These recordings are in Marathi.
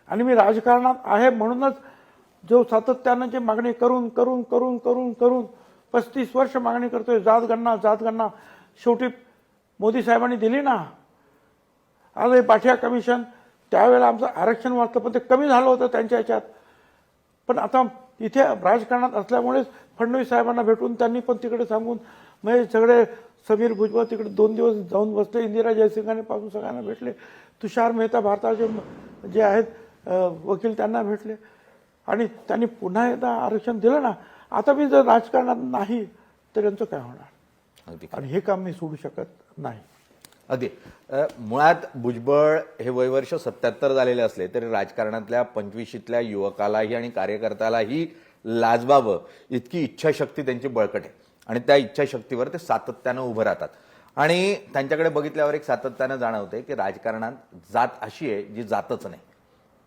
आणि मी राजकारणात आहे म्हणूनच जो सातत्यानं जे मागणी करून करून करून करून करून 35 वर्ष मागणी करतोय, जातगणना शेवटी मोदी साहेबांनी दिली ना. आज हे पाठिया कमिशन, त्यावेळेला आमचं आरक्षण वाचलं, पण ते कमी झालं होतं त्यांच्या ह्याच्यात. पण आता इथे राजकारणात असल्यामुळेच फडणवीस साहेबांना भेटून त्यांनी पण तिकडे सांगून मग सगळे समीर भुजबळ तिकडे 2 दिवस जाऊन बसले, इंदिरा जयसिंगाने पासून सगळ्यांना भेटले, तुषार मेहता भारताचे जे आहेत वकील त्यांना भेटले आणि त्यांनी पुन्हा एकदा आरक्षण दिलं ना. आता मी जर राजकारणात नाही तर यांचं काय होणार, आणि हे काम मी सोडू शकत नाही. अगदी मुळात भुजबळ हे वयवर्ष 77 झालेले असले तरी राजकारणातल्या 25शीतल्या युवकालाही आणि कार्यकर्त्यालाही लाजबावं इतकी इच्छाशक्ती त्यांची बळकट आहे आणि त्या इच्छाशक्तीवर ते सातत्यानं उभं राहतात. आणि त्यांच्याकडे बघितल्यावर एक सातत्यानं जाणवते की राजकारणात जात अशी आहे जी जातच नाही,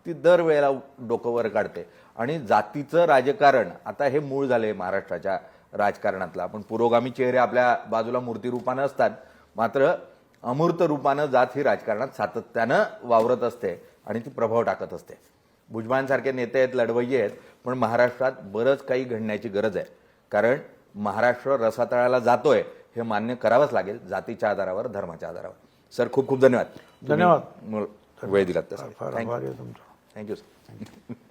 ती दरवेळेला डोकं वर काढते. आणि जातीचं राजकारण आता हे मूळ झाले महाराष्ट्राच्या राजकारणातलं. आपण पुरोगामी चेहरे आपल्या बाजूला मूर्तिरूपानं असतात, मात्र अमूर्त रूपानं जात ही राजकारणात सातत्यानं वावरत असते आणि ती प्रभाव टाकत असते. भुजबळांसारखे नेते आहेत, लढवय्ये आहेत, पण महाराष्ट्रात बरंच काही घडण्याची गरज आहे. कारण महाराष्ट्र रसातळाला जातोय हे मान्य करावंच लागेल, जातीच्या आधारावर, धर्माच्या आधारावर. सर खूप खूप धन्यवाद. धन्यवाद. वेळ दिलात. फार आभारी आहे तुमचा. Thank you sir.